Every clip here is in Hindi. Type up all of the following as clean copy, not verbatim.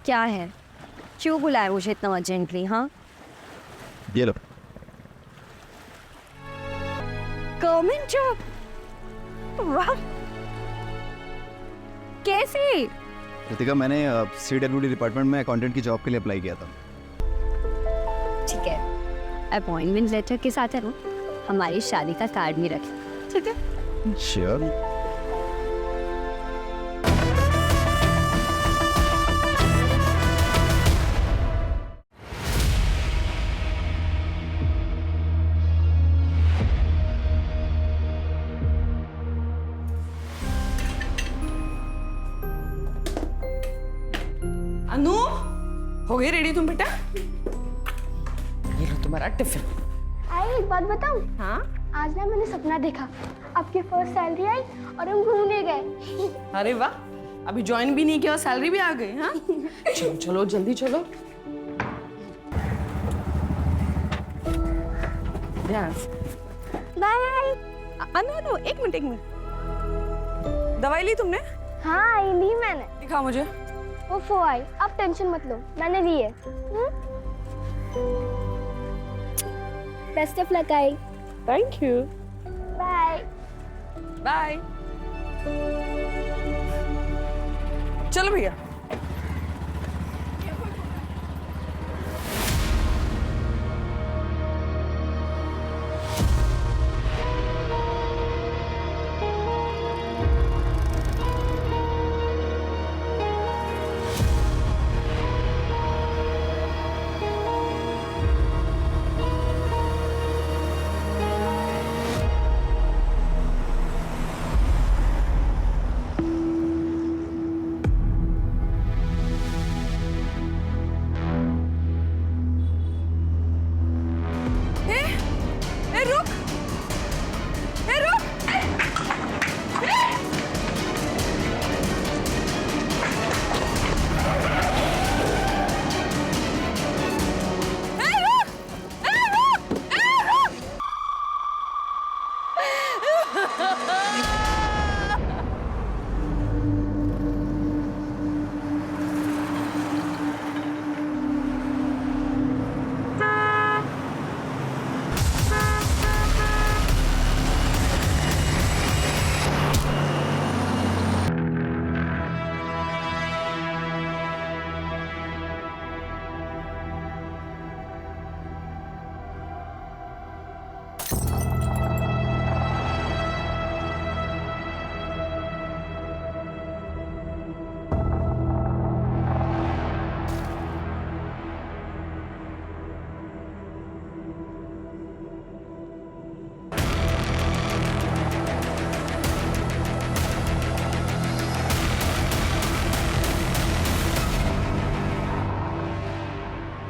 क्या है? क्यों बुलाया मुझे इतना अर्जेंटली? हाँ, ये लो। Government job? वाह, कैसे? रितिका, मैंने CWD डिपार्टमेंट में अकाउंटेंट की जॉब के लिए अप्लाई किया था। ठीक है, अपॉइंटमेंट लेटर के साथ है ना, हमारी शादी का कार्ड भी रखें, ठीक है? श्योर। अनु, हो गई रेडी तुम बेटा? ये लो तुम्हारा टिफिन। आई एक बात बताऊं? हाँ? आज ना मैंने सपना देखा, आपकी फर्स्ट सैलरी आई और हम घूमने गए। अरे वाह, अभी ज्वाइन भी नहीं किया और सैलरी भी आ गई। हाँ, चलो चलो जल्दी चलो। ध्यान से। बाय। अनु अनु, एक मिनट। दवाई ली तुमने? हाँ आई ली मैंने। दिखा मुझे। वो आई, आप टेंशन मत लो, मैंने ली है। बेस्ट ऑफ लक आई। Thank you. बाय। बाय। चलो भैया।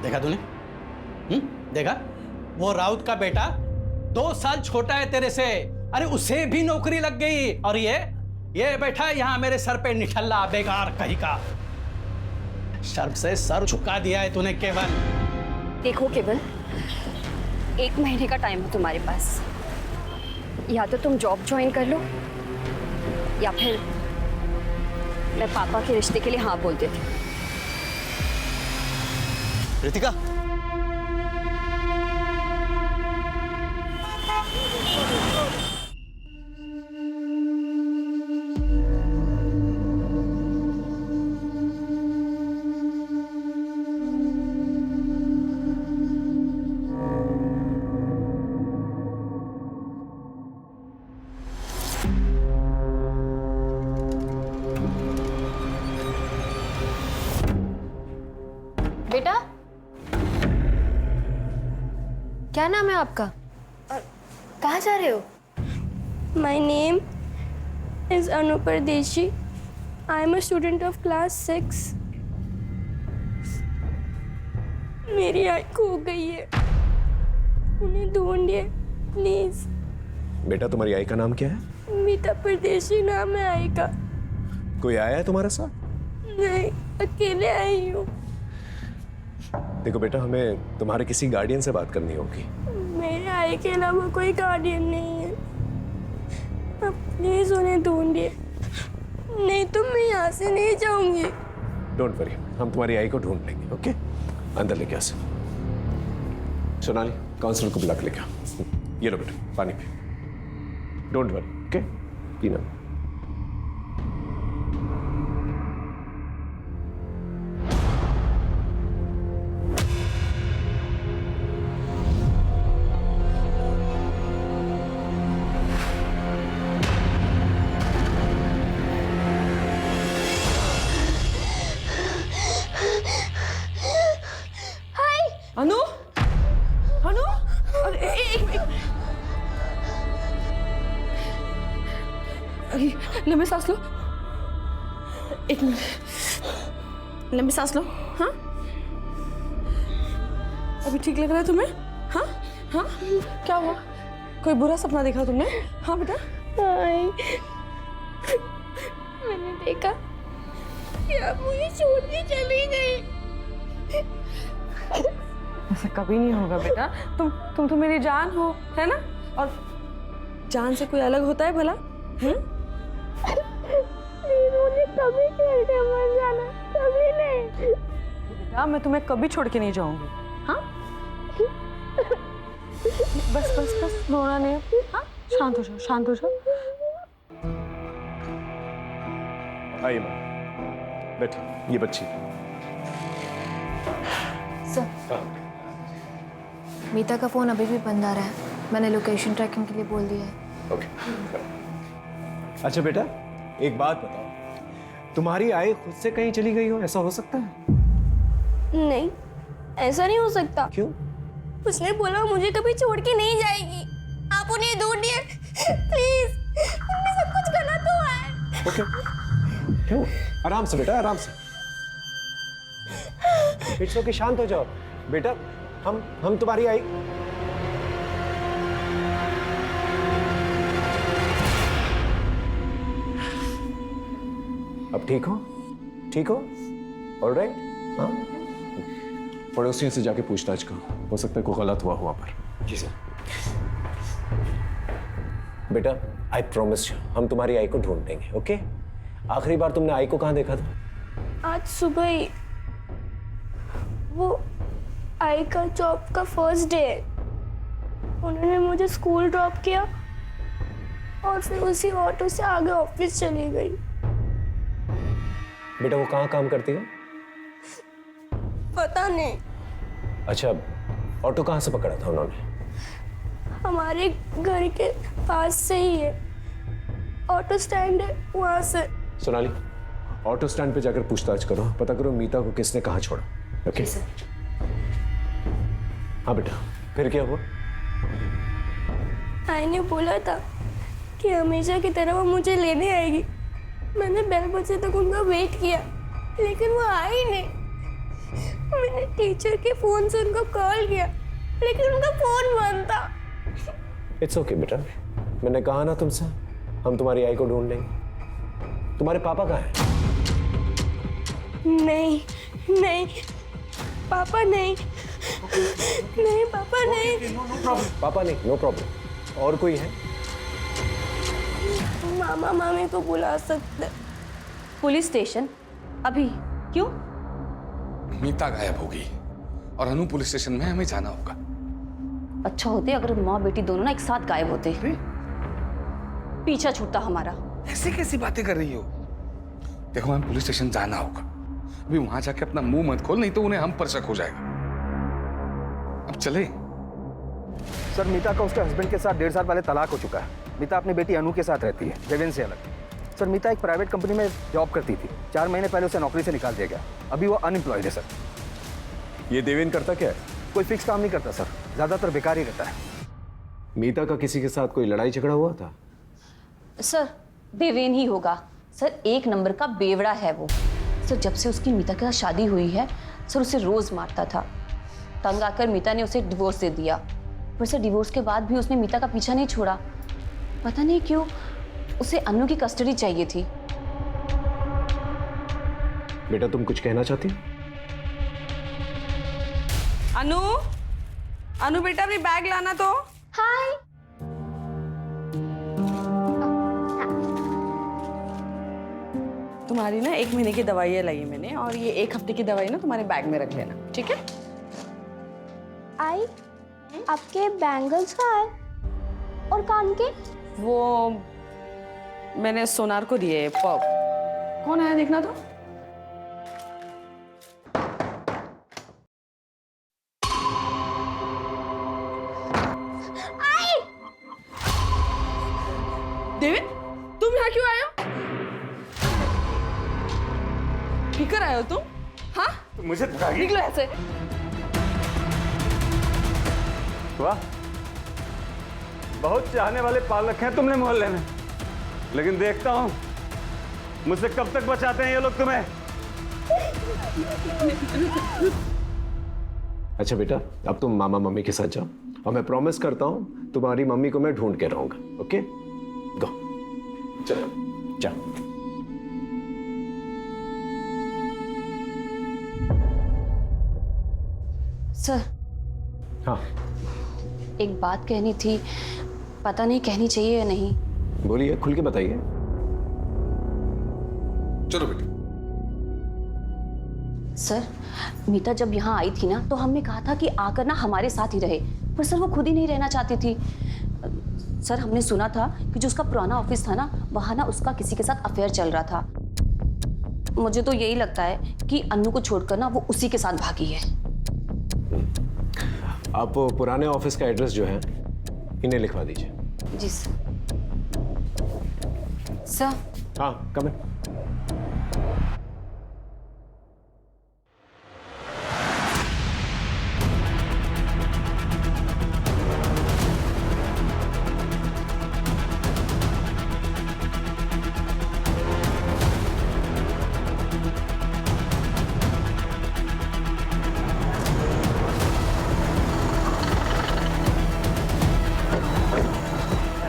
देखा तूने? देखा? वो राउत का बेटा 2 साल छोटा है तेरे से, अरे उसे भी नौकरी लग गई, और ये बैठा यहाँ मेरे सर पे निठल्ला बेकार कहीं का। शर्म से सर झुका दिया है तूने केवल। देखो केवल, 1 महीने का टाइम है तुम्हारे पास, या तो तुम जॉब ज्वाइन कर लो या फिर मैं पापा के रिश्ते के लिए हाँ बोल देती हूँ। रितिका, बेटा, क्या नाम है आपका? कहाँ जा रहे हो? My name is Anu Pardeshi. I am a student of class 6. मेरी आई खो गई है, उन्हें ढूंढिए प्लीज। बेटा, तुम्हारी आई का नाम क्या है? मीता परदेशी नाम है आई का। कोई आया है तुम्हारे साथ? नहीं, अकेले आई हूँ। देखो बेटा, हमें तुम्हारे किसी गार्डियन से बात करनी होगी। मेरे आई के अलावा कोई गार्डियन नहीं है, अब प्लीज उन्हें ढूंढिए, नहीं तो मैं यहाँ से नहीं जाऊंगी। डोंट वरी, हम तुम्हारी आई को ढूंढ लेंगे। ओके, अंदर लेके आ। सोनाली, काउंसलर को बुला के लेके आ। ये लो बेटा, पानी पी। डोंट वरी, ओके, पीना। अनु, अनु, अरे एक अरे लंबे सांस लो। एक मिनट, लंबे सांस लो। हाँ, अभी ठीक लग रहा है तुम्हें? हाँ हाँ, क्या हुआ? कोई बुरा सपना देखा तुमने? हाँ बेटा। हाय, मैंने देखा कि आप मुझे छोड़ के चली गई। ऐसा कभी नहीं होगा बेटा। तुम तो मेरी जान हो, है ना? और जान से कोई अलग होता है भला? मुझे कभी छोड़ के मत जाना, कभी नहीं। बेटा, मैं तुम्हें कभी छोड़ के नहीं जाऊंगी। हाँ, बस बस बस, रोना नहीं। हाँ, शांत हो जाओ, शांत हो जाओ। आइए मैम, बैठिए। ये बच्ची। सर, मीता का फोन अभी भी बंद आ रहा है। मैंने लोकेशन ट्रैकिंग के लिए बोल दिया है। ओके। अच्छा बेटा, एक बात बताओ, तुम्हारी आई खुद से कहीं चली गई हो, ऐसा हो सकता है? नहीं, ऐसा नहीं हो सकता। क्यों? उसने बोला मुझे कभी छोड़ के नहीं जाएगी। आप उन्हें ढूंढिए प्लीज, उनमें सब कुछ गलत हुआ है। ओके, क्यों? आराम से बेटा, आराम से। इट्स ओके, शांत हो जाओ बेटा। हम तुम्हारी आई। अब ठीक हो? ठीक हो? ऑलराइट? हाँ, पड़ोसियों से जाके पूछताछ करो, हो सकता है कोई गलत हुआ वहां पर। जी सर। बेटा, आई प्रॉमिस यू, हम तुम्हारी आई को ढूंढ लेंगे। ओके? आखिरी बार तुमने आई को कहाँ देखा था? आज सुबह ही। वो आई का जॉब का फर्स्ट डे है। उन्होंने मुझे स्कूल ड्रॉप किया और फिर उसी ऑटो से आगे ऑफिस चली गई। बेटा, वो कहाँ काम करती है? पता नहीं। अच्छा, ऑटो कहाँ से पकड़ा था उन्होंने? हमारे घर के पास से ही है, ऑटो स्टैंड है वहां से। सोनाली, ऑटो स्टैंड पे जाकर पूछताछ करो, पता करो मीता को किसने कहाँ छोड़ा। ओके? हाँ बेटा, फिर क्या हुआ? आई ने बोला था कि हमेशा की तरह वो मुझे लेने आएगी। मैंने बेल बजे तक उनका वेट किया, लेकिन वो आई नहीं। मैंने टीचर के फोन से उनको कॉल किया, लेकिन उनका फोन बंद था। इट्स ओके बेटा, मैंने कहा ना तुमसे, हम तुम्हारी आई को ढूंढ लेंगे। तुम्हारे पापा कहाँ हैं? नहीं नहीं पापा नहीं, नहीं पापा नहीं। पापा नहीं, नो प्रॉब्लम। और कोई है? मामा मामी को बुला सकते। Police station? अभी? क्यों? मीता गायब होगी और अनु पुलिस स्टेशन में हमें जाना होगा। अच्छा होते अगर माँ बेटी दोनों ना एक साथ गायब होते, पीछा छूटता हमारा। ऐसी कैसी बातें कर रही हो? देखो, हमें पुलिस स्टेशन जाना होगा। अभी वहां जाके अपना मुंह मत खोल, नहीं तो उन्हें हम पर शक हो जाएगा। अब चले। सर, मीता का उसके हस्बैंड के साथ 1.5 साल पहले तलाक हो चुका है। मीता अपनी बेटी अनु के साथ रहती है, देवेन से अलग। सर, मीता एक प्राइवेट कंपनी में जॉब करती थी। 4 महीने पहले उसे नौकरी से निकाल दिया गया। अभी वो अनएम्प्लॉयड है सर। ये देवेन करता क्या है? कोई फिक्स काम नहीं करता सर, ज़्यादातर बेकार ही रहता है। मीता का किसी के साथ कोई लड़ाई झगड़ा हुआ था? सर, देवेन ही होगा। सर, 1 नंबर का बेवड़ा है वो। सर, जब से उसकी मीता के साथ शादी हुई है, सर उसे रोज मारता था। तंग आकर मीता ने उसे डिवोर्स दे दिया। पर सर, डिवोर्स के बाद भी उसने मीता का पीछा नहीं छोड़ा। पता नहीं क्यों उसे अनु की कस्टडी चाहिए थी। बेटा, तुम कुछ कहना चाहती हो? अनु, अनु बेटा, अपनी बैग लाना तो। हाय। तुम तुम्हारी ना 1 महीने की दवाइयाँ लाई है मैंने, और ये 1 हफ्ते की दवाई ना तुम्हारे बैग में रख लेना, ठीक है? आई, आपके बैंगल्स कहाँ है और कान के? वो मैंने सोनार को दिए। कौन आया देखना तो? देविन, तुम यहाँ क्यों आए हो? फिकर आए हो तुम? हाँ? मुझे निकलो ऐसे। वाह, बहुत चाहने वाले पाल रखे हैं तुमने मोहल्ले में, लेकिन देखता हूँ मुझसे कब तक बचाते हैं ये लोग तुम्हें। अच्छा बेटा, अब तुम मामा मम्मी के साथ जाओ, और मैं प्रॉमिस करता हूँ तुम्हारी मम्मी को मैं ढूंढ के रहूंगा। ओके, गो, चलो जाओ। सर, हाँ एक बात कहनी थी, पता नहीं कहनी चाहिए या नहीं। बोलिए, खुल के बताइए। चलो बेटी। सर, मीता जब यहाँ आई थी ना, तो हमने कहा था कि आकर ना हमारे साथ ही रहे, पर सर वो खुद ही नहीं रहना चाहती थी। सर, हमने सुना था कि जो उसका पुराना ऑफिस था ना, वहाँ ना उसका किसी के साथ अफेयर चल रहा था। मुझे तो यही लगता है कि अन्नू को छोड़कर ना वो उसी के साथ भागी है। आप पुराने ऑफिस का एड्रेस जो है इन्हें लिखवा दीजिए। जी सर। सर, हाँ, कम है।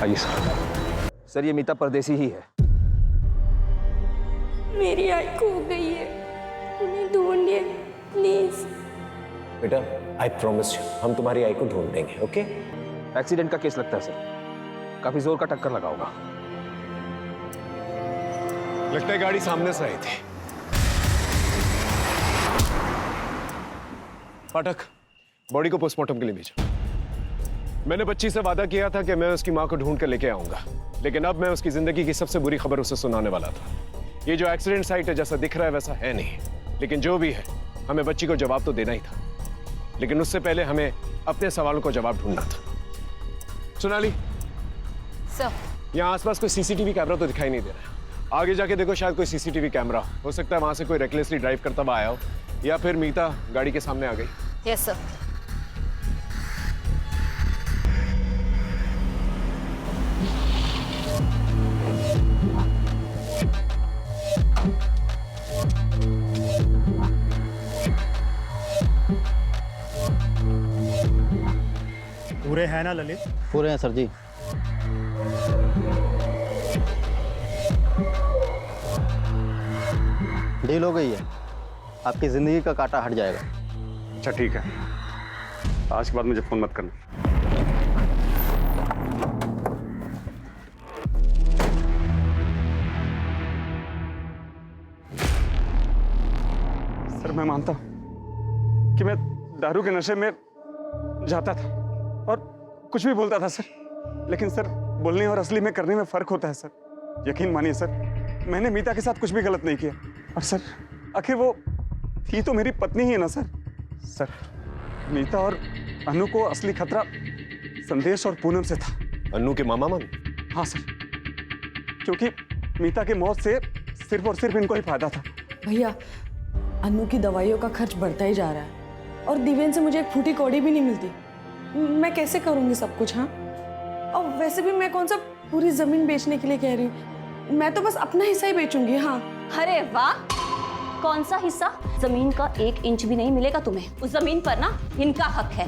आइए सर, ये मीता परदेसी ही है। मेरी आई खो गई है, उन्हें ढूंढिए प्लीज। बेटा, आई प्रॉमिस यू, हम तुम्हारी आई को ढूंढ देंगे। ओके? एक्सीडेंट का केस लगता है सर, काफी जोर का टक्कर लगा होगा। लगता है गाड़ी सामने से आई थी। पाठक, बॉडी को पोस्टमार्टम के लिए भेजो। मैंने बच्ची से वादा किया था कि मैं उसकी मां को ढूंढ कर लेके आऊंगा, लेकिन अब मैं उसकी जिंदगी की सबसे बुरी खबर उसे सुनाने वाला था। ये जो एक्सीडेंट साइट है, जैसा दिख रहा है वैसा है नहीं, लेकिन जो भी है, हमें बच्ची को जवाब तो देना ही था, लेकिन उससे पहले हमें अपने सवालों को जवाब ढूंढना था। सोनाली सर, यहाँ आसपास कोई सीसीटीवी कैमरा तो दिखाई नहीं दे रहा है। आगे जाके देखो, शायद कोई सीसीटीवी कैमरा हो सकता है वहां से कोई रेकलेसली ड्राइव करता हुआ आया हो, या फिर मीता गाड़ी के सामने आ गई। Yes sir. पूरे हैं ना ललित? पूरे हैं सर जी। डील हो गई है, आपकी जिंदगी का कांटा हट जाएगा। अच्छा ठीक है, आज के बाद मुझे फोन मत करना। सर, मैं मानता हूं कि मैं दारू के नशे में जाता था और कुछ भी बोलता था सर, लेकिन सर बोलने और असली में करने में फर्क होता है सर। यकीन मानिए सर, मैंने मीता के साथ कुछ भी गलत नहीं किया, और सर आखिर वो थी तो मेरी पत्नी ही है ना सर। सर, मीता और अनु को असली खतरा संदेश और पूनम से था। अन्नू के मामा मन? हाँ सर, क्योंकि मीता की मौत से सिर्फ और सिर्फ इनको ही फायदा था। भैया, अन्नू की दवाइयों का खर्च बढ़ता ही जा रहा है, और दिव्यन से मुझे एक फूटी कौड़ी भी नहीं मिलती। मैं कैसे करूंगी सब कुछ? हाँ, और वैसे भी मैं कौन सा पूरी जमीन बेचने के लिए कह रही हूँ, मैं तो बस अपना हिस्सा ही बेचूंगी। हाँ। अरे वाह, कौन सा हिस्सा? जमीन का 1 इंच भी नहीं मिलेगा तुम्हें। उस जमीन पर ना इनका हक है।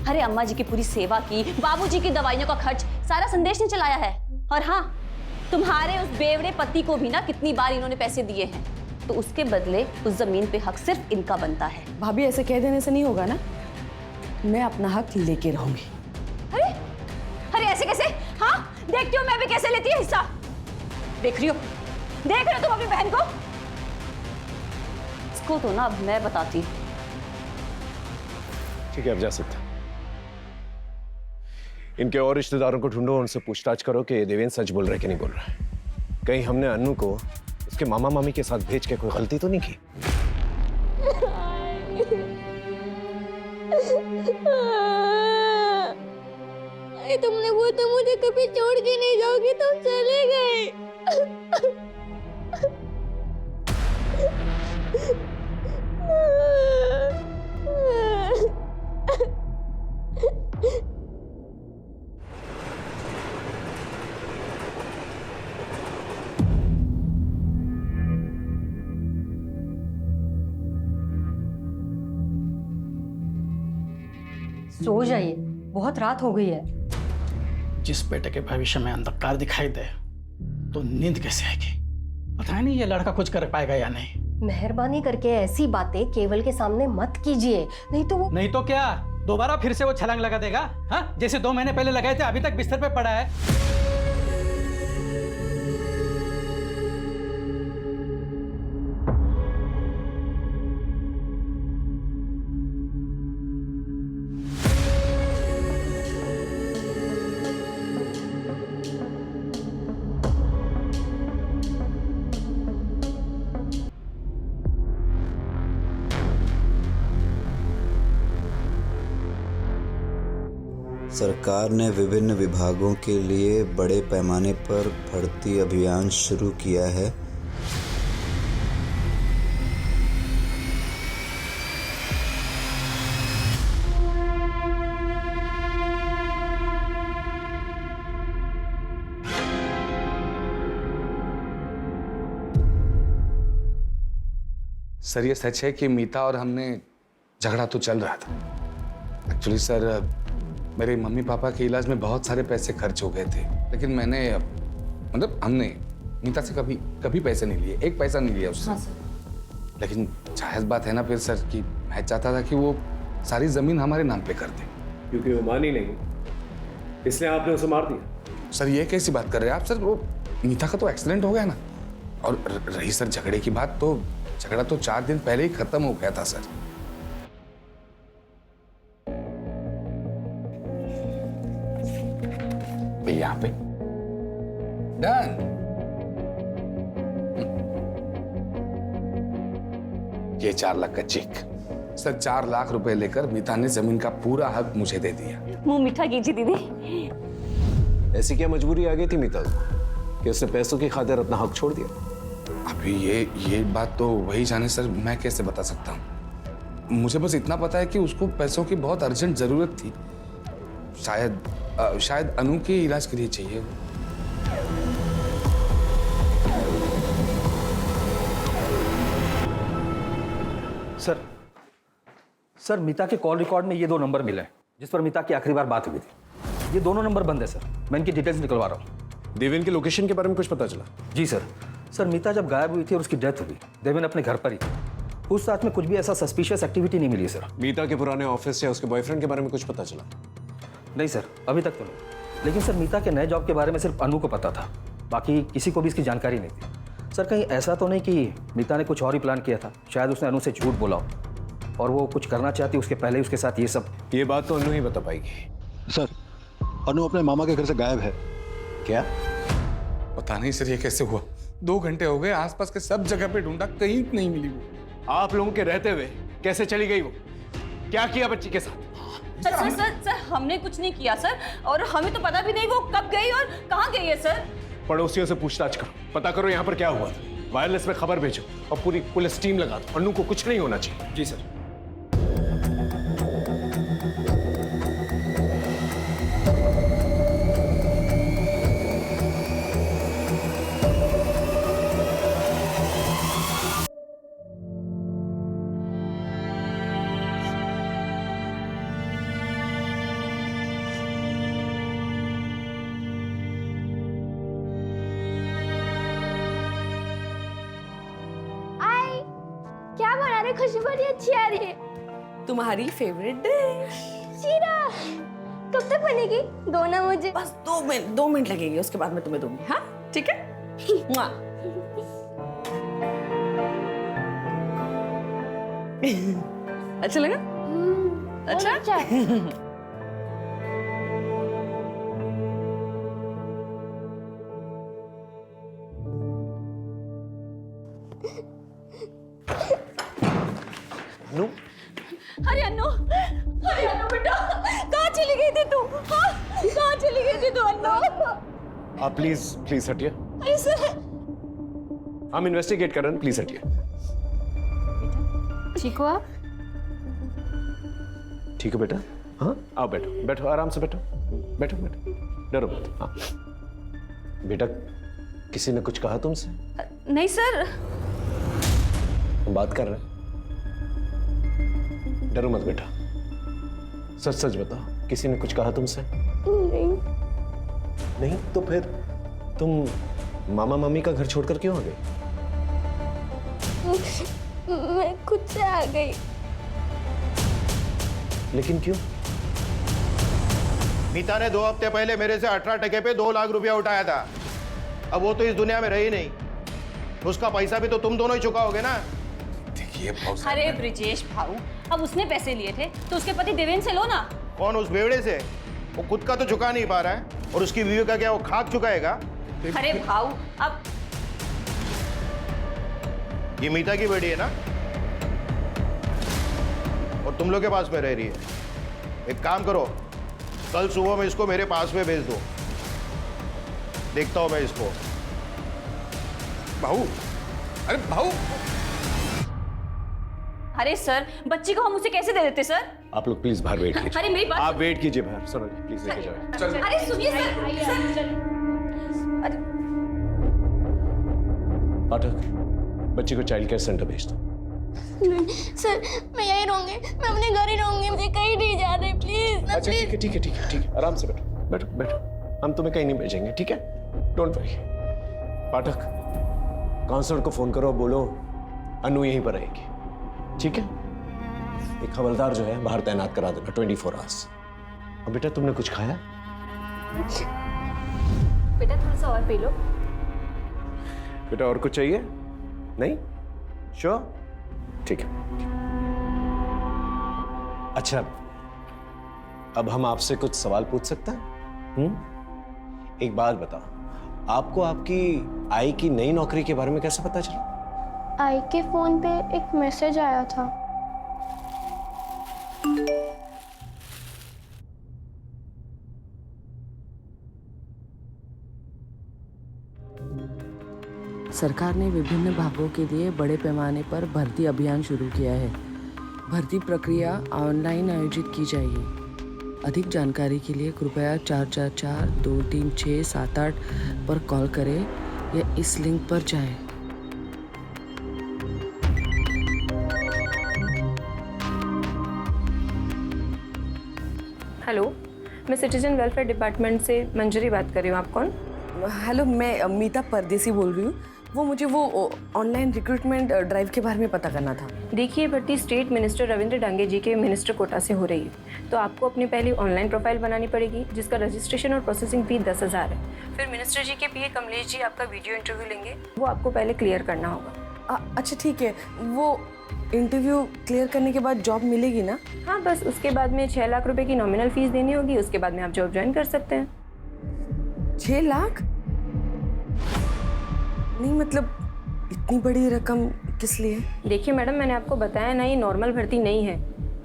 अरे अम्मा जी की पूरी सेवा की, बाबूजी की दवाइयों का खर्च सारा संदेश ने चलाया है। और हाँ, तुम्हारे उस बेवड़े पति को भी ना कितनी बार इन्होंने पैसे दिए हैं, तो उसके बदले उस जमीन पे हक सिर्फ इनका बनता है। भाभी, ऐसे कह देने से नहीं होगा ना, मैं अपना हक लेके रहूंगी। अरे अरे, ऐसे कैसे? हाँ, देखती हूँ मैं भी कैसे लेती है हिस्सा। देख रही हो, देख रहे हो तुम अपनी बहन को? इसको तो ना अब मैं बताती। ठीक है, अब जा सकते। इनके और रिश्तेदारों को ढूंढो, उनसे पूछताछ करो कि देवेंद्र सच बोल रहा है कि नहीं बोल रहा है। कहीं हमने अनु को उसके मामा मामी के साथ भेज के कोई गलती तो नहीं की? तुमने वो तो मुझे कभी छोड़ के नहीं जाओगी, तुम चले गए। सो जाइए, बहुत रात हो गई है। जिस बेटे के भविष्य में अंधकार दिखाई दे तो नींद कैसे आएगी? पता नहीं ये लड़का कुछ कर पाएगा या नहीं। मेहरबानी करके ऐसी बातें केवल के सामने मत कीजिए, नहीं तो वो। नहीं तो क्या दोबारा फिर से वो छलांग लगा देगा? हाँ, जैसे 2 महीने पहले लगाए थे, अभी तक बिस्तर पे पड़ा है। सरकार ने विभिन्न विभागों के लिए बड़े पैमाने पर भर्ती अभियान शुरू किया है। सर ये सच है कि मीता और हमने झगड़ा तो चल रहा था। एक्चुअली सर मेरे मम्मी पापा के इलाज में बहुत सारे पैसे खर्च हो गए थे, लेकिन मैंने मतलब हमने मीता से कभी पैसे नहीं लिए, एक पैसा नहीं लिया उससे। लेकिन जायज बात है ना फिर सर कि मैं चाहता था कि वो सारी जमीन हमारे नाम पे कर दे। क्योंकि वो मानी नहीं, इसलिए आपने उसे मार दिया। सर ये कैसी बात कर रहे हैं आप? सर वो मीता का तो एक्सीडेंट हो गया ना, और रही सर झगड़े की बात, तो झगड़ा तो 4 दिन पहले ही खत्म हो गया था सर। यहाँ पे डन। ये 4 लाख का चेक। सर 4 लाख रुपए लेकर मीता ने जमीन का पूरा हक मुझे दे दिया। मुंह मीठा कीजिए दीदी। ऐसी क्या मजबूरी आ गई थी मीता को कि उसने पैसों की खातिर अपना हक छोड़ दिया? अभी ये बात तो वही जाने सर, मैं कैसे बता सकता हूँ। मुझे बस इतना पता है कि उसको पैसों की बहुत अर्जेंट जरूरत थी। शायद अनु के इलाज के लिए चाहिए। सर मीता के कॉल रिकॉर्ड में ये 2 नंबर मिले हैं जिस पर मीता की आखिरी बार बात हुई थी। ये दोनों नंबर बंद है सर, मैं इनकी डिटेल्स निकलवा रहा हूँ। देवेन की लोकेशन के बारे में कुछ पता चला? जी सर मीता जब गायब हुई थी और उसकी डेथ हुई, देवेन अपने घर पर ही थी। उस साथ में कुछ भी ऐसा सस्पिशियस एक्टिविटी नहीं मिली सर। मीता के पुराने ऑफिस या उसके बॉयफ्रेंड के बारे में कुछ पता चला? नहीं सर, अभी तक तो नहीं। लेकिन सर मीता के नए जॉब के बारे में सिर्फ अनु को पता था, बाकी किसी को भी इसकी जानकारी नहीं थी। सर कहीं ऐसा तो नहीं कि मीता ने कुछ और ही प्लान किया था? शायद उसने अनु से झूठ बोला हो और वो कुछ करना चाहती उसके पहले ही उसके साथ ये सब। ये बात तो अनु ही बता पाएगी। सर अनु अपने मामा के घर से गायब है। क्या? पता नहीं सर ये कैसे हुआ। 2 घंटे हो गए, आसपास के सब जगह पे ढूंढा, कहीं नहीं मिली वो। आप लोगों के रहते हुए कैसे चली गई वो? क्या किया बच्ची के साथ? सर हमने कुछ नहीं किया सर, और हमें तो पता भी नहीं वो कब गई और कहाँ गई है सर। पड़ोसियों से पूछताछ करो, पता करो यहाँ पर क्या हुआ था। वायरलेस में खबर भेजो और पूरी पुलिस टीम लगा दो। अनु को कुछ नहीं होना चाहिए। जी सर। क्या बना रहे? खुशबू बड़ी अच्छी आ रही है। तुम्हारी फेवरेट डिश। शीरा कब तक बनेगी? दो ना मुझे। बस 2 मिनट लगेंगे, उसके बाद मैं तुम्हें दूंगी। हाँ ठीक है। मुआ। अच्छा लगा? अच्छा? नो अरे अन्नू बेटा, कहाँ चली गई थी तू? हाँ? कहाँ चली गई थी तू अन्नू? आप प्लीज हटिए। अरे सर, हम इन्वेस्टिगेट कर रहे हैं, प्लीज हटिए। ठीक हो आप? ठीक है बेटा, हाँ आओ बैठो बैठो, आराम से बैठो बैठो बैठो, डरो मत। हाँ बेटा, किसी ने कुछ कहा तुमसे? नहीं सर। हम बात कर रहे हैं, डरो मत बेटा, सच सच बताओ, किसी ने कुछ कहा तुमसे? नहीं। नहीं तो फिर तुम मामा मामी का घर छोड़कर क्यों आ गई? मैं खुद से आ गई। लेकिन क्यों? मीता ने 2 हफ्ते पहले मेरे से 18 टके पे 2 लाख रुपया उठाया था। अब वो तो इस दुनिया में रही नहीं, उसका पैसा भी तो तुम दोनों ही चुकाओगे ना। देखिए अरे ब्रिजेश भाऊ, अब उसने पैसे लिए थे तो उसके पति देवेंद्र से लो ना। कौन? उस बेवड़े से? वो खुद का तो चुका नहीं पा रहा है, और उसकी बीवी का क्या वो खाक चुकाएगा? अरे भाऊ, अब ये मीता की बेटी है ना, और तुम लोग के पास में रह रही है। एक काम करो, कल सुबह में इसको मेरे पास में भेज दो, देखता हूं मैं इसको। भाऊ, अरे भाऊ, अरे सर, बच्ची को हम उसे कैसे दे देते सर? आप लोग प्लीज बाहर वेट कीजिए। अरे मेरी बात, आप वेट कीजिए बाहर, सुनो प्लीज लेके जाओ। अरे सुनिए सर। अरे पाठक, बच्ची को चाइल्ड केयर सेंटर भेज दो। नहीं सर, मैं यहीं रहूंगी, मैं अपने घर ही रहूंगी, मुझे कहीं नहीं जाना, प्लीज। अच्छा ठीक है ठीक है ठीक है ठीक है, आराम से बैठो बैठो बैठो, हम तुम्हें कहीं नहीं भेजेंगे, ठीक है? Don't worry. पाठक, काउंसलर को फोन करो, बोलो अनु यहीं पर रहेगी, ठीक है? एक हवलदार जो है बाहर तैनात करा देना 24 आवर्स। और बेटा, तुमने कुछ खाया? बेटा थोड़ा सा और पी लो। बेटा और कुछ चाहिए? नहीं? श्योर? ठीक है। अच्छा, अब हम आपसे कुछ सवाल पूछ सकते हैं? एक बात बताओ, आपको आपकी आई की नई नौकरी के बारे में कैसे पता चला? आई के फोन पे एक मैसेज आया था। सरकार ने विभिन्न भागों के लिए बड़े पैमाने पर भर्ती अभियान शुरू किया है। भर्ती प्रक्रिया ऑनलाइन आयोजित की जाएगी। अधिक जानकारी के लिए कृपया 444-236-78 पर कॉल करें या इस लिंक पर जाएं। हेलो, मैं सिटीजन वेलफेयर डिपार्टमेंट से मंजरी बात कर रही हूँ। आप कौन? हेलो, मैं मीता परदेसी बोल रही हूँ। वो मुझे वो ऑनलाइन रिक्रूटमेंट ड्राइव के बारे में पता करना था। देखिए, भर्ती स्टेट मिनिस्टर रविंद्र डांगे जी के मिनिस्टर कोटा से हो रही है, तो आपको अपनी पहली ऑनलाइन प्रोफाइल बनानी पड़ेगी, जिसका रजिस्ट्रेशन और प्रोसेसिंग फी 10,000 है। फिर मिनिस्टर जी के पीए कमलेश जी आपका वीडियो इंटरव्यू लेंगे, वो आपको पहले क्लियर करना होगा। अच्छा ठीक है, वो इंटरव्यू क्लियर करने के बाद जॉब मिलेगी ना? हाँ, बस उसके बाद में 6 लाख रुपए की नॉमिनल फीस देनी होगी, उसके बाद में आप जॉब ज्वाइन कर सकते हैं। 6 लाख? नहीं, मतलब इतनी बड़ी रकम किस लिए? देखिए मैडम, मैंने आपको बताया ना, ये नॉर्मल भर्ती नहीं है,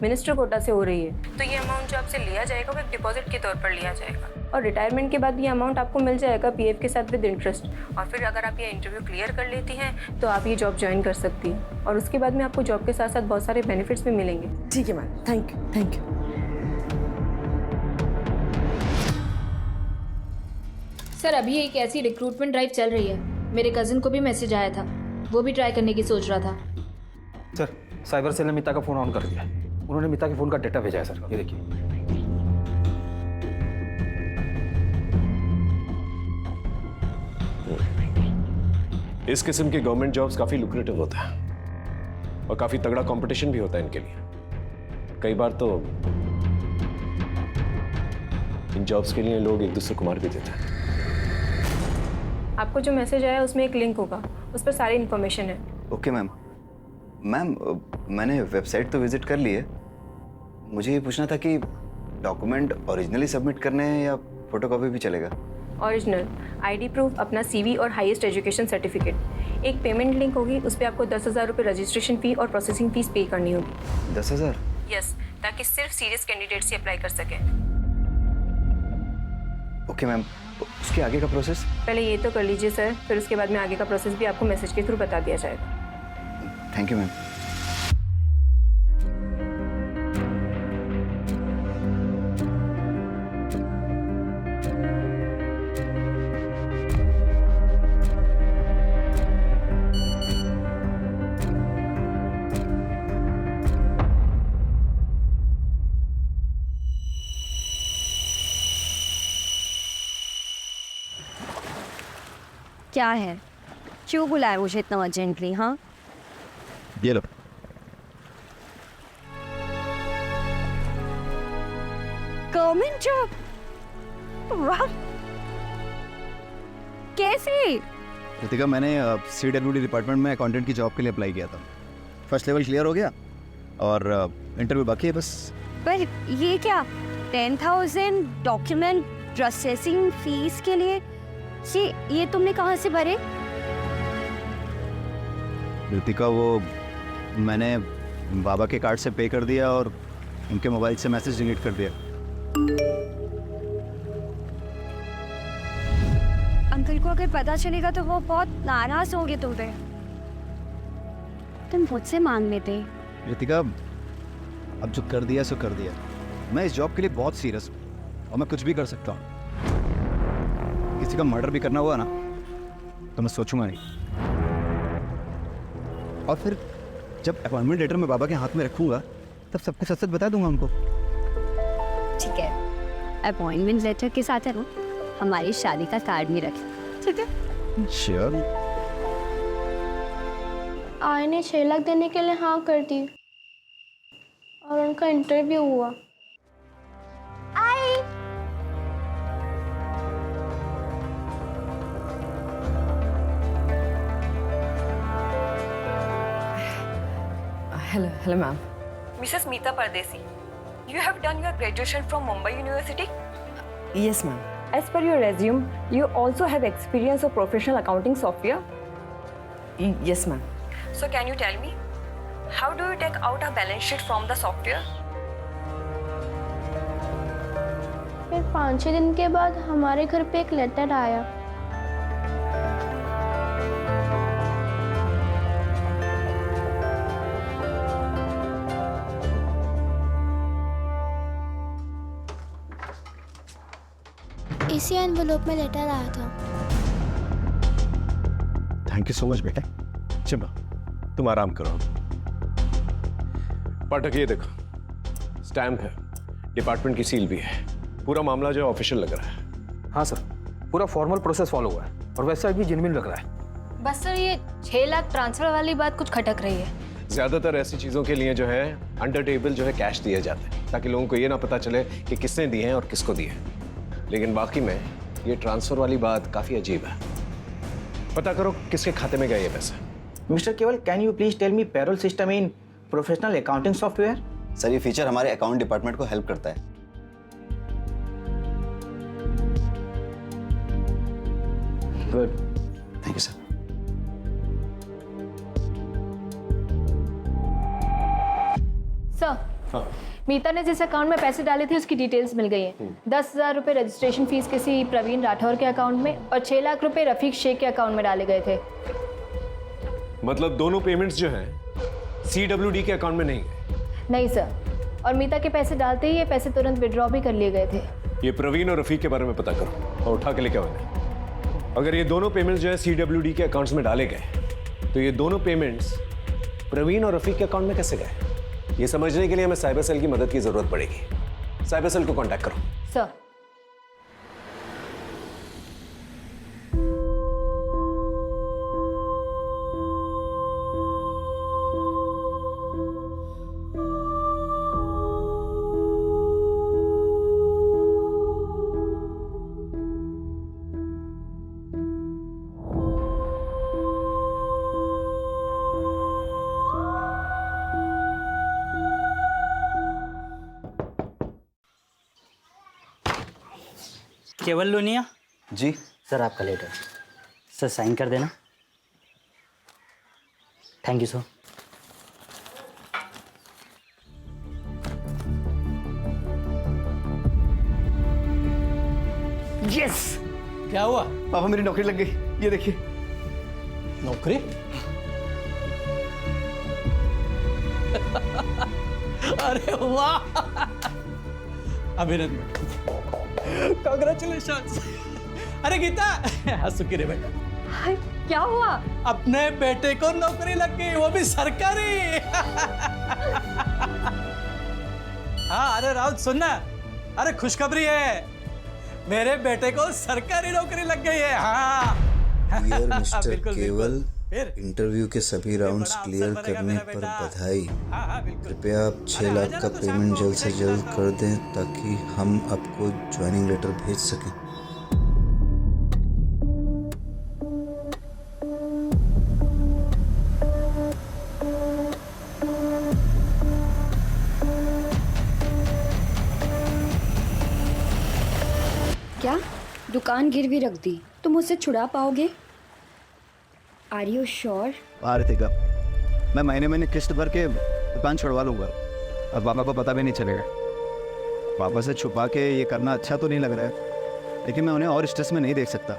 मिनिस्टर कोटा से हो रही है, तो ये अमाउंट जो आपसे लिया जाएगा वो एक डिपॉजिट के तौर पर लिया जाएगा, और रिटायरमेंट के बाद ये अमाउंट आपको मिल जाएगा पीएफ के साथ विद इंटरेस्ट। और फिर अगर आप ये इंटरव्यू क्लियर कर लेती हैं तो आप ये जॉब ज्वाइन कर सकती हैं, और उसके बाद में आपको जॉब के साथ साथ बहुत सारे बेनिफिट्स भी मिलेंगे। ठीक है ma'am, thank you thank you. Sir, अभी एक ऐसी रिक्रूटमेंट ड्राइव चल रही है, मेरे कजिन को भी मैसेज आया था, वो भी ट्राई करने की सोच रहा था। सर, साइबर सेल ने मीता का फोन ऑन कर दिया। उन्होंने मीता के फोन का डेटा भेजा है सर, ये देखिए। इस किस्म के गवर्नमेंट जॉब्स काफी लुक्रेटिव होता है और काफी तगड़ा कंपटीशन भी होता है इनके लिए। कई बार तो इन जॉब्स के लिए लोग एक दूसरे को मार भी देते हैं। आपको जो मैसेज आया उसमें एक लिंक होगा, उस पर सारी इन्फॉर्मेशन है। ओके मैम, मैम मैंने वेबसाइट तो विजिट कर ली है। मुझे ये पूछना था कि डॉक्यूमेंट ओरिजिनली सबमिट करने हैं या फोटोकॉपी भी चलेगा? ओरिजिनल आईडी प्रूफ, अपना सीवी और हाईएस्ट एजुकेशन सर्टिफिकेट। एक पेमेंट लिंक होगी, उस पर आपको 10,000 रुपये रजिस्ट्रेशन फ़ी और प्रोसेसिंग फ़ीस पे करनी होगी। 10,000? यस, ताकि सिर्फ सीरियस कैंडिडेट्स ही अप्लाई कर सकें। ओके मैम, उसके आगे का प्रोसेस? पहले ये तो कर लीजिए सर, फिर उसके बाद में आगे का प्रोसेस भी आपको मैसेज के थ्रू बता दिया जाएगा। Thank you ma'am. क्या है, क्यों बुलाया मुझे इतना अर्जेंटली? हाँ, ये लो। Government job? वाह, कैसे? रितिका, मैंने CWD डिपार्टमेंट में अकाउंटेंट की जॉब के लिए अप्लाई किया था। फर्स्ट लेवल क्लियर हो गया और इंटरव्यू बाकी है बस। पर ये क्या, 10,000 डॉक्यूमेंट प्रोसेसिंग फीस के लिए? ये तुमने कहाँ से भरे? रितिका, वो मैंने बाबा के कार्ड से पे कर दिया और उनके मोबाइल से मैसेज डिलीट कर दिया। अंकल को अगर पता चलेगा तो वो बहुत नाराज होंगे तुम पे। तुम मुझसे मांग लेते। रितिका, अब जो कर दिया सो कर दिया। मैं इस जॉब के लिए बहुत सीरियस हूँ और मैं कुछ भी कर सकता हूँ। किसी का मर्डर भी करना हुआ ना तो मैं सोचूंगा नहीं। और फिर जब अपॉइंटमेंट लेटर मैं बाबा के हाथ में रखूंगा तब सबको सच सच बता दूंगा उनको। ठीक है, अपॉइंटमेंट लेटर के साथ है ना हमारी शादी का कार्ड भी रखें, ठीक है? श्योर। आई ने 6 लाख देने के लिए हाँ कर दी और उनका इंटरव्यू हुआ। आई हेलो मैम। मिसेस मीता परदेसी, you have done your graduation from Mumbai University? Yes ma'am. As per your resume, you also have experience of professional accounting software. Yes ma'am. So can you tell me, how do you take out a balance sheet from the software? फिर 5-6 दिन के बाद हमारे घर पे एक लेटर आया। इसी एनवेलोप में लेटर आया था। थैंक यू सो मच बेटा। चलो तुम आराम करो। पाठक, ये देखो, स्टैम्प है, डिपार्टमेंट की सील भी है। पूरा मामला जो ऑफिशियल लग रहा है। हाँ सर, पूरा फॉर्मल प्रोसेस फॉलो हुआ है और वेबसाइट भी जेन्युइन लग रहा है। बस सर, ये 6 लाख ट्रांसफर वाली बात कुछ खटक रही है। ज्यादातर ऐसी चीजों के लिए जो है अंडर टेबल जो है कैश दिए जाते हैं ताकि लोगों को ये ना पता चले कि किसने दिए हैं और किसको दिए हैं। लेकिन बाकी में ये ट्रांसफर वाली बात काफी अजीब है। पता करो किसके खाते में गए ये पैसे। Mister Kewal, can you please tell me payroll system in professional accounting software? Sir, ये फीचर हमारे अकाउंट डिपार्टमेंट को हेल्प करता है। Good, thank you sir. Sir, Meeta ने जिस अकाउंट में पैसे डाले थे उसकी डिटेल्स मिल गई हैं। 10,000 रुपये रजिस्ट्रेशन फीस किसी प्रवीण राठौर के अकाउंट में और 6 लाख रुपए रफीक शेख के अकाउंट में डाले गए थे। मतलब दोनों पेमेंट्स जो हैं CWD के अकाउंट में नहीं गए? नहीं सर, और मीता के पैसे डालते ही ये पैसे तुरंत विड्रॉ भी कर लिए गए थे। ये प्रवीण और रफीक के बारे में पता करो और उठा के लेके आओ। अगर ये दोनों पेमेंट्स जो है CWD के अकाउंट्स में डाले गए तो ये दोनों पेमेंट्स प्रवीण और रफीक के अकाउंट में कैसे गए? ये समझने के लिए हमें साइबर सेल की मदद की जरूरत पड़ेगी। साइबर सेल को कांटेक्ट करो। सर, केवल लोनिया। जी सर आपका लेटर सर, साइन कर देना। Thank you sir. यस, क्या हुआ? पापा मेरी नौकरी लग गई, ये देखिए। नौकरी? अरे वाह, अभिनंदन, कांग्रेचुलेशन। अरे गीता, सुखी रे बेटा। क्या हुआ? अपने बेटे को नौकरी लग गई, वो भी सरकारी। हाँ, अरे राउत सुनना, अरे खुशखबरी है, मेरे बेटे को सरकारी नौकरी लग गई है। हाँ डियर मिस्टर बिल्कुल, केवल, फिर? इंटरव्यू के सभी राउंड्स क्लियर करने पर बधाई। कृपया आप 6 लाख का पेमेंट जल्द से जल्द कर दें ताकि हम आपको ज्वाइनिंग लेटर भेज सकें। क्या दुकान गिरवी रख दी? तुम मुझसे छुड़ा पाओगे? Are you sure? आरतिका, मैं महीने महीने किस्त भर के दुकान छुड़वा लूंगा। अब पापा को पता भी नहीं चलेगा। पापा से छुपा के ये करना अच्छा तो नहीं लग रहा है, लेकिन मैं उन्हें और स्ट्रेस में नहीं देख सकता।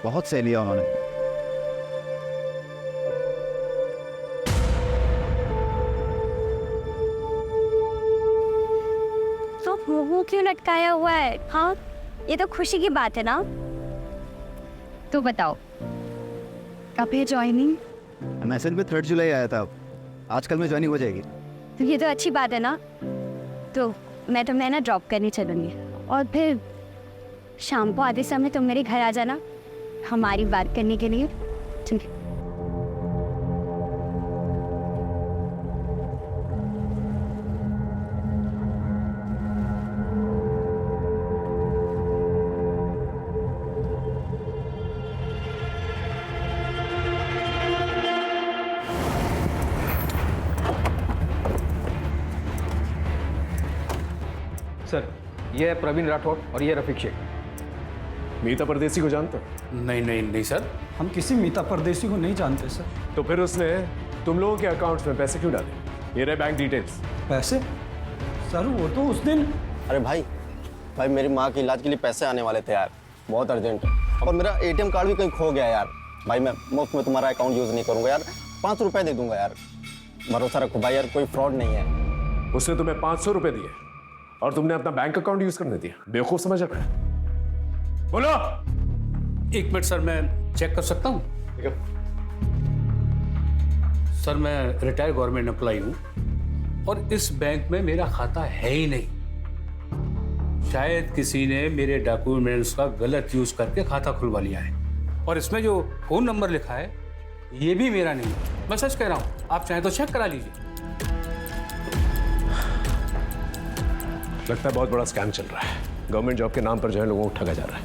बहुत सह लिया उन्होंने। तो मुंह क्यों लटकाया हुआ है? हाँ, ये तो खुशी की बात है ना। तो बताओ कब है ज्वाइनिंग? मैसेज में 3 जुलाई आया था, आजकल में ज्वाइनिंग हो जाएगी। तो ये तो अच्छी बात है ना। तो मैं तुम्हें ना ड्रॉप करने चलूँगी और फिर शाम को आधे समय तुम मेरे घर आ जाना हमारी बात करने के लिए। ठीक है? सर, ये है प्रवीण राठौर और ये रफीक शेख। मीता परदेसी को जानते हो? नहीं नहीं नहीं सर, हम किसी मीता परदेसी को नहीं जानते सर। तो फिर उसने तुम लोगों के अकाउंट्स में पैसे क्यों डाले? ये रहे बैंक डिटेल्स। पैसे? सर वो तो उस दिन। अरे भाई मेरी माँ के इलाज के लिए पैसे आने वाले थे यार, बहुत अर्जेंट है। और मेरा ATM कार्ड भी कहीं खो गया यार। भाई मैं मुफ्त में तुम्हारा अकाउंट यूज़ नहीं करूँगा यार, 500 रुपये दे दूंगा यार। भरोसा रखो भाई यार, कोई फ्रॉड नहीं है। उसने तुम्हें 500 रुपये दिए और तुमने अपना बैंक अकाउंट यूज करने दिया? बेवकूफ समझ रहा है? बोलो। 1 मिनट सर, मैं चेक कर सकता हूँ? सर मैं रिटायर्ड गवर्नमेंट एम्प्लॉई हूँ और इस बैंक में मेरा खाता है ही नहीं। शायद किसी ने मेरे डॉक्यूमेंट्स का गलत यूज करके खाता खुलवा लिया है। और इसमें जो फोन नंबर लिखा है ये भी मेरा नहीं है। मैं सच कह रहा हूँ, आप चाहें तो चेक करा लीजिए। लगता है बहुत बड़ा स्कैम चल रहा है। गवर्नमेंट जॉब के नाम पर जो है लोगों को ठगा जा रहा है।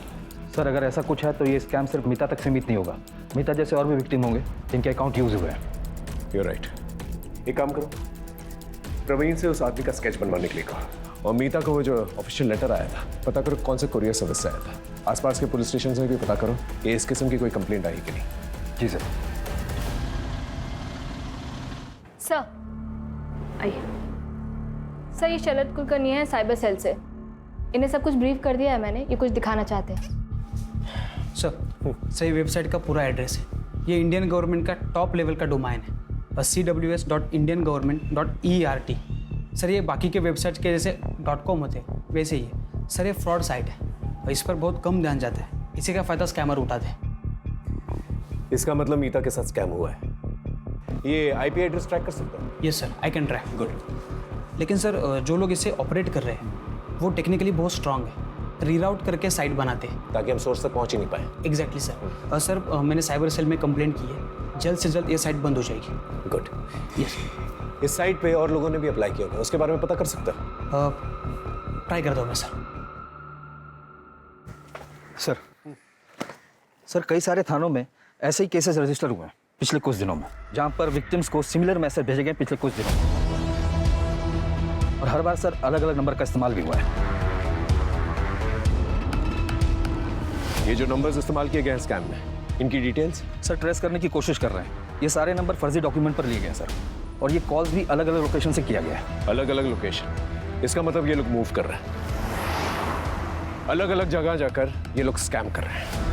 सर, अगर ऐसा कुछ है तो ये स्कैम सिर्फ मीता तक सीमित नहीं होगा। मीता जैसे और भी विक्टिम होंगे जिनके अकाउंट यूज हुए हैं। You're right. एक काम करो, प्रवीण से उस आदमी का स्केच बनवाने के लिए कहा और मीता को वो जो ऑफिशियल लेटर आया था पता करो कौन से कुरियर सर्विस से आया था। आसपास के पुलिस स्टेशन से भी पता करो कि इस किस्म की कोई कंप्लेंट आई कि नहीं। जी सर। सर आइए। सर ये शरद कुलकर्णी है साइबर सेल से। इन्हें सब कुछ ब्रीफ कर दिया है मैंने, ये कुछ दिखाना चाहते हैं। सर सही वेबसाइट का पूरा एड्रेस है। ये इंडियन गवर्नमेंट का टॉप लेवल का डोमाइन है, बस cws.indiangovernment.ert। सर ये बाकी के वेबसाइट के जैसे .com होते हैं वैसे ही है। सर ये फ्रॉड साइट है और इस पर बहुत कम ध्यान जाता है, इसी का फ़ायदा स्कैमर उठाते हैं। इसका मतलब मीता के साथ स्कैम हुआ है। ये IP एड्रेस ट्रैक कर सकता है? Yes sir, I can track. Good. लेकिन सर जो लोग इसे ऑपरेट कर रहे हैं वो टेक्निकली बहुत स्ट्रांग है, रीराउट करके साइट बनाते हैं ताकि हम सोर्स तक पहुंच ही नहीं पाए। Exactly sir. सर मैंने साइबर सेल में कंप्लेंट की है, जल्द से जल्द ये साइट बंद हो जाएगी। गुड। यस। इस साइट पे और लोगों ने भी अप्लाई किया होगा, उसके बारे में पता कर सकता है? ट्राई करता हूँ मैं सर। सर कई सारे थानों में ऐसे ही केसेस रजिस्टर हुए हैं पिछले कुछ दिनों में, जहां पर विक्टिम्स को सिमिलर मैसेज भेजे गए पिछले कुछ दिनों में। और हर बार सर अलग अलग नंबर का इस्तेमाल भी हुआ है। ये जो नंबर्स इस्तेमाल किए गए हैं स्कैम में, इनकी डिटेल्स? सर ट्रेस करने की कोशिश कर रहे हैं। ये सारे नंबर फर्जी डॉक्यूमेंट पर लिए गए हैं सर, और ये कॉल्स भी अलग अलग लोकेशन से किया गया है। अलग अलग लोकेशन, इसका मतलब ये लोग मूव कर रहे हैं, अलग अलग जगह जाकर ये लोग स्कैम कर रहे हैं।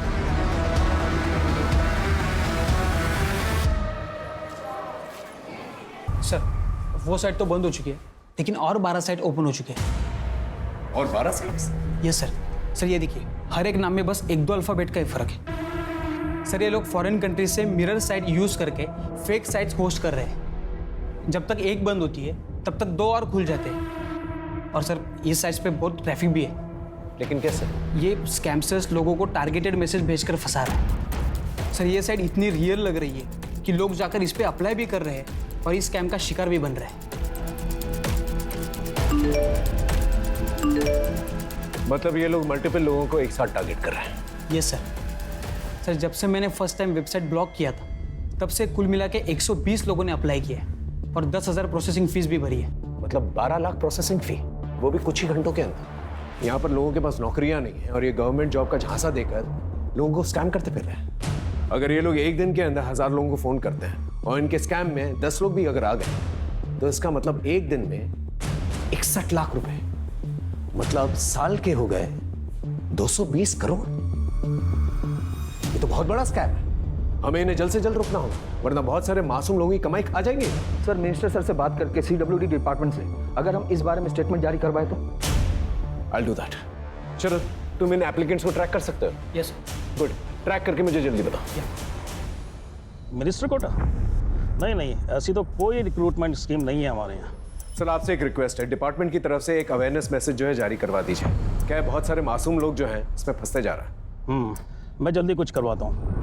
सर वो साइट तो बंद हो चुकी है, लेकिन और 12 साइट ओपन हो चुके हैं। और 12 साइट्स? Yes sir. सर ये देखिए, हर एक नाम में बस 1-2 अल्फ़ाबेट का ही फर्क है। सर ये लोग फॉरेन कंट्रीज से मिरर साइट यूज़ करके फेक साइट्स होस्ट कर रहे हैं। जब तक एक बंद होती है तब तक 2 और खुल जाते हैं। और सर ये साइट्स पे बहुत ट्रैफिक भी है। लेकिन कैसे? ये स्कैमस्टर्स लोगों को टारगेटेड मैसेज भेजकर फंसा रहा है। सर ये साइट इतनी रियल लग रही है कि लोग जाकर इस पर अप्लाई भी कर रहे हैं और इस स्कैम का शिकार भी बन रहे हैं। मतलब ये लोग मल्टीपल लोगों को एक साथ टारगेट कर रहे हैं? Yes sir. सर जब से मैंने फर्स्ट टाइम वेबसाइट ब्लॉक किया था तब से कुल मिला के 120 लोगों ने अप्लाई किया है और 10,000 प्रोसेसिंग फीस भी भरी है। मतलब 12 लाख प्रोसेसिंग फी, वो भी कुछ ही घंटों के अंदर। यहाँ पर लोगों के पास नौकरियां नहीं है और ये गवर्नमेंट जॉब का झांसा देकर लोगों को स्कैम करते फिर रहे हैं। अगर ये लोग एक दिन के अंदर 1000 लोगों को फोन करते हैं और इनके स्कैम में 10 लोग भी अगर आ गए तो इसका मतलब एक दिन में 61 लाख रुपए, मतलब साल के हो गए 220 करोड़। ये तो बहुत बड़ा स्कैम है। हमें इन्हें जल्द से जल्द रोकना होगा, वरना बहुत सारे मासूम लोगों की कमाई खा जाएंगे। सर मिनिस्टर सर से बात करके CWD डिपार्टमेंट से अगर हम इस बारे में स्टेटमेंट जारी करवाए तो? I'll do that. चलो, तुम इन एप्लीकेंट्स को ट्रैक कर सकते हो? यस। गुड, ट्रैक करके मुझे जल्दी बताओ। मिनिस्टर कोटा? नहीं, ऐसी तो कोई रिक्रूटमेंट स्कीम नहीं है हमारे यहाँ। सर आपसे एक रिक्वेस्ट है, डिपार्टमेंट की तरफ से एक अवेयरनेस मैसेज जो है जारी करवा दीजिए। क्या है, बहुत सारे मासूम लोग जो हैं इसमें फंसते जा रहा है। मैं जल्दी कुछ करवाता हूँ।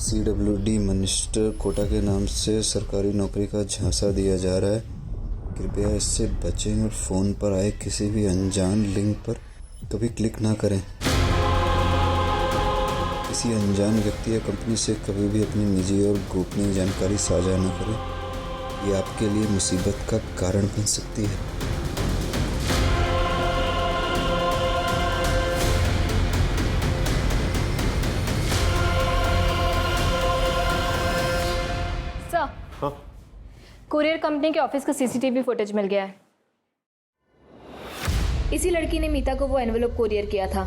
CWD मिनिस्टर कोटा के नाम से सरकारी नौकरी का झांसा दिया जा रहा है। कृपया इससे बचें और फ़ोन पर आए किसी भी अनजान लिंक पर कभी क्लिक ना करें। किसी अनजान व्यक्ति या कंपनी से कभी भी अपनी निजी और गोपनीय जानकारी साझा न करें। ये आपके लिए मुसीबत का कारण बन सकती है। कुरियर कंपनी के ऑफिस का CCTV फुटेज मिल गया है। इसी लड़की ने मीता को वो एनवेलप कुरियर किया था।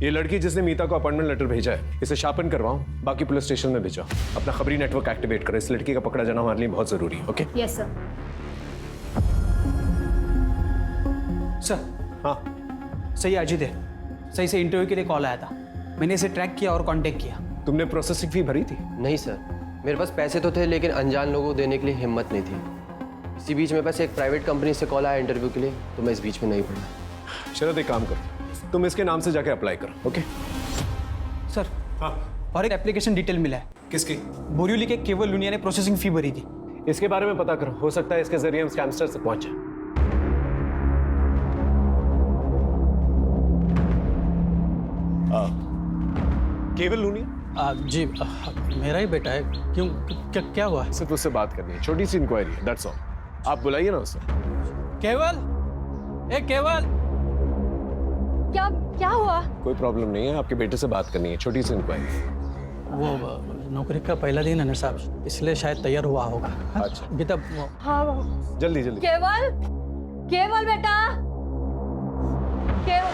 ये लड़की जिसने मीता को अपॉइंटमेंट लेटर भेजा है, इसे शार्पन करवाओ, बाकी पुलिस स्टेशन में भेजो। अपना खबरी नेटवर्क एक्टिवेट करो। इस लड़की का पकड़ा जाना हमारे लिए बहुत जरूरी है। ओके? Yes sir. सर हाँ सही अजीत है, सही से इंटरव्यू के लिए कॉल आया था। मैंने इसे ट्रैक किया और कांटेक्ट किया। तुमने प्रोसेसिंग फी भरी थी? नहीं सर, मेरे पास पैसे तो थे लेकिन अनजान लोगों को देने के लिए हिम्मत नहीं थी। इसी बीच में बस एक प्राइवेट कंपनी से कॉल आया इंटरव्यू के लिए, तो मैं इस बीच में नहीं पड़ा। शरद एक काम करो, तुम इसके नाम से जाके अप्लाई करो। Okay sir? हाँ। और एक एप्लीकेशन डिटेल मिला है। किसकी? बोरिवली के केवल लुनिया ने प्रोसेसिंग फी भरी थी। इसके बारे में पता करो, हो सकता है इसके जरिए हम स्कैमस्टर तक पहुंच जाए। केवल लुनिया? जी मेरा ही बेटा है। क्यों, क्या हुआ? सिर्फ उससे बात करनी है, छोटी सी इंक्वायरी है, दैट्स ऑल। आप बुलाइए ना उसे। केवल, केवल, क्या हुआ? कोई प्रॉब्लम नहीं है, आपके बेटे से बात करनी है, छोटी सी इंक्वायरी। वो नौकरी का पहला दिन है ना साहब, इसलिए शायद तैयार हुआ होगा। अच्छा बेटा। हाँ जल्दी। केवल बेटा, केवल।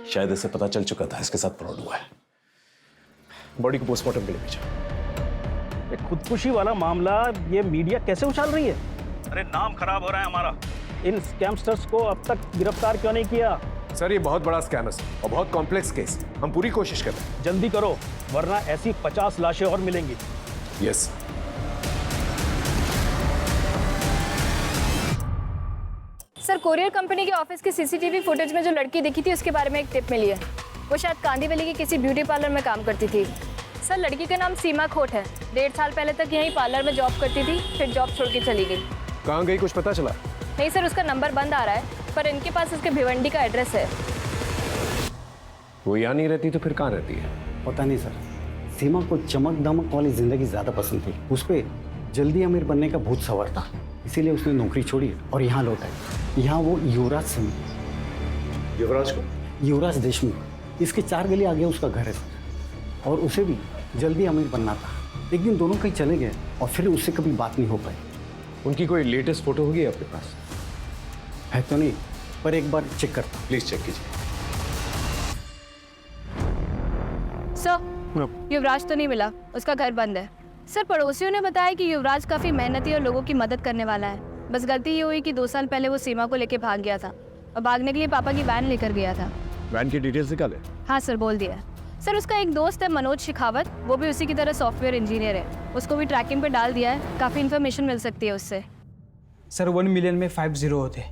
शायद इसे पता चल चुका था इसके साथ फ्रॉड हुआ है। बॉडी को पोस्टमार्टम के लिए भेजा। खुदकुशी वाला मामला ये मीडिया कैसे उछाल रही है? अरे नाम खराब हो रहा है हमारा। इन स्कैमस्टर्स को अब तक गिरफ्तार क्यों नहीं किया? सर ये बहुत बड़ा स्कैम है और बहुत कॉम्प्लेक्स केस, हम पूरी कोशिश कर रहे हैं। जल्दी करो वरना ऐसी 50 लाशें और मिलेंगी। यस। सर कुरियर कंपनी के ऑफिस के CCTV फुटेज में जो लड़की दिखी थी उसके बारे में एक टिप मिली है। वो शायद कांदीवली की किसी ब्यूटी पार्लर में काम करती थी। सर लड़की का नाम सीमा खोट है। 1.5 साल पहले तक यहीं पार्लर में जॉब करती थी, फिर जॉब छोड़ के चली गई। कहाँ गई कुछ पता चला? नहीं सर, उसका नंबर बंद आ रहा है, पर इनके पास उसके भिवंडी का एड्रेस है। वो यहाँ नहीं रहती तो फिर कहाँ रहती है? पता नहीं सर, सीमा को चमक दमक वाली जिंदगी ज़्यादा पसंद थी। उस पर जल्दी अमीर बनने का भूत सवार था, इसीलिए उसने नौकरी छोड़ी और यहाँ लौट आई। यहाँ वो युवराज सिंह, युवराज को? युवराज देशमुख, इसके 4 गली आगे उसका घर है सर। और उसे भी जल्दी अमीर बनना था। एक दिन दोनों कहीं चले गए और फिर उससे कभी बात नहीं हो पाई। उनकी कोई लेटेस्ट फोटो होगी आपके पास? है तो नहीं, पर एक बार चेक करता हूँ। प्लीज चेक कीजिए। सर युवराज तो नहीं मिला, उसका घर बंद है। सर पड़ोसियों ने बताया कि युवराज काफ़ी मेहनती और लोगों की मदद करने वाला है। बस गलती ये हुई कि 2 साल पहले वो सीमा को लेके भाग गया था और भागने के लिए पापा की वैन लेकर गया था। वैन की डिटेल्स निकाले? हाँ सर, बोल दिया। सर उसका एक दोस्त है मनोज शेखावत, वो भी उसी की तरह सॉफ्टवेयर इंजीनियर है। उसको भी ट्रैकिंग पे डाल दिया है, काफ़ी इन्फॉर्मेशन मिल सकती है उससे। सर 1 मिलियन में 5 0 होते।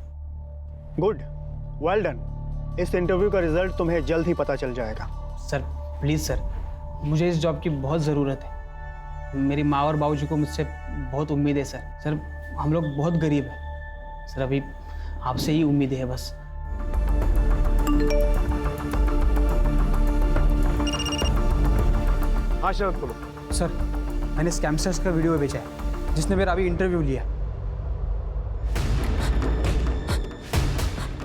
Good, well done. इस इंटरव्यू का रिजल्ट तुम्हें जल्द ही पता चल जाएगा। सर प्लीज़ सर, मुझे इस जॉब की बहुत ज़रूरत है। मेरी माँ और बाबूजी को मुझसे बहुत उम्मीद है सर। सर हम लोग बहुत गरीब हैं सर, अभी आपसे ही उम्मीद है बस। हाँ शरद बोलो। सर मैंने स्कैमस्टर्स का वीडियो भेजा है जिसने मेरा अभी इंटरव्यू लिया।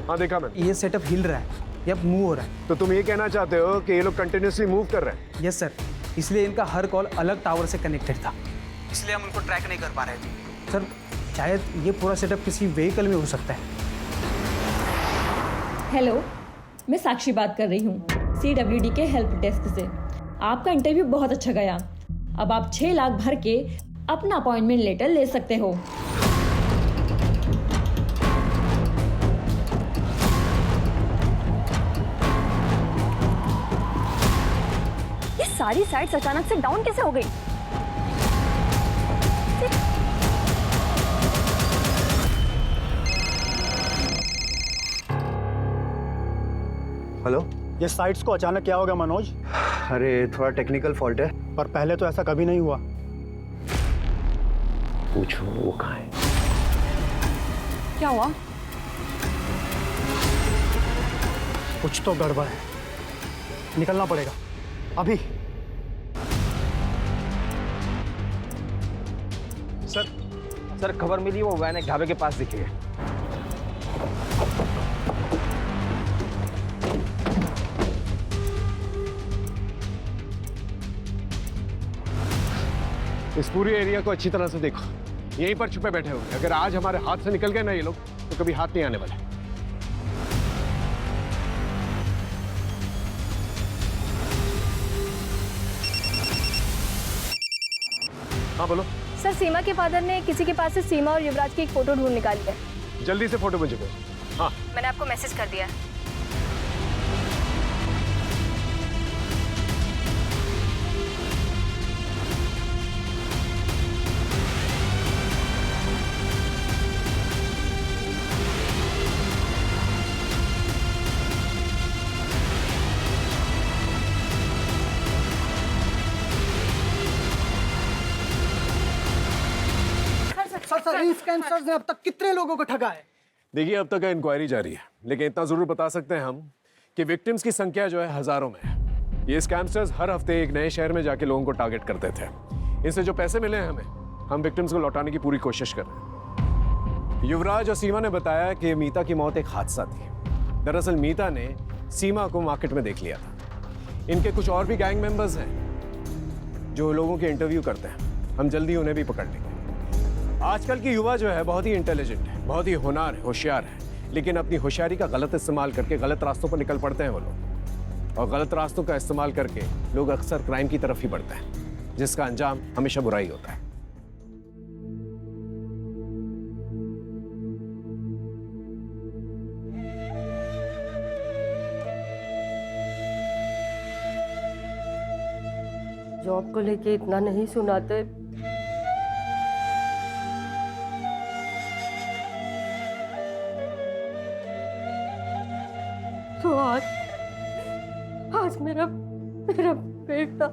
हाँ देखा मैंने। ये सेटअप हिल रहा है, ये अब मूव हो रहा है। तो तुम ये कहना चाहते हो कि ये लोग कंटिन्यूसली मूव कर रहे हैं? यस सर, इसलिए इनका हर कॉल अलग टावर से कनेक्टेड था, इसलिए हम उनको ट्रैक नहीं कर पा रहे थे। सर शायद ये पूरा सेटअप किसी व्हीकल में हो सकता है। हेलो, मैं साक्षी बात कर रही हूँ CWD के हेल्प डेस्क से। आपका इंटरव्यू बहुत अच्छा गया। अब आप 6 लाख भर के अपना अपॉइंटमेंट लेटर ले सकते हो। ये सारी साइट्स अचानक से डाउन कैसे हो गई? हेलो, ये साइट्स को अचानक क्या हो गया मनोज? अरे थोड़ा टेक्निकल फॉल्ट है। पर पहले तो ऐसा कभी नहीं हुआ। पूछो वो कहाँ है? क्या हुआ? कुछ तो गड़बड़ है, निकलना पड़ेगा अभी। सर खबर मिली, वो वैन एक ढाबे के पास दिखी है। इस पूरी एरिया को अच्छी तरह से देखो, यहीं पर छुपे बैठे होंगे। अगर आज हमारे हाथ से निकल गए ना ये लोग, तो कभी हाथ नहीं आने वाले। हाँ बोलो। सर सीमा के फादर ने किसी के पास से सीमा और युवराज की एक फ़ोटो ढूंढ निकाली है। जल्दी से फोटो मुझे भेजो। हाँ मैंने आपको मैसेज कर दिया है। सर इन स्कैमर्स ने अब तक कितने लोगों को ठगा है? देखिए अब तक इंक्वायरी जारी है, लेकिन इतना जरूर बता सकते हैं हम कि विक्टिम्स की संख्या जो है हजारों में है। ये स्कैमस्टर्स हर हफ्ते एक नए शहर में जाके लोगों को टारगेट करते थे। इनसे जो पैसे मिले हैं हमें, हम विक्टिम्स को लौटाने की पूरी कोशिश कर रहे हैं। युवराज और सीमा ने बताया कि मीता की मौत एक हादसा थी। दरअसल मीता ने सीमा को मार्केट में देख लिया था। इनके कुछ और भी गैंग मेंबर्स हैं जो लोगों के इंटरव्यू करते हैं। हम जल्दी उन्हें भी पकड़ लेंगे। आजकल की युवा जो है बहुत ही इंटेलिजेंट है, बहुत ही होनहार है, होशियार है, लेकिन अपनी होशियारी का गलत इस्तेमाल करके गलत रास्तों पर निकल पड़ते हैं वो लोग। और गलत रास्तों का इस्तेमाल करके लोग अक्सर क्राइम की तरफ ही बढ़ते हैं, जिसका अंजाम हमेशा बुराई होता है। जॉब को लेके इतना नहीं सुनाते। तो आज बस मेरा बेटा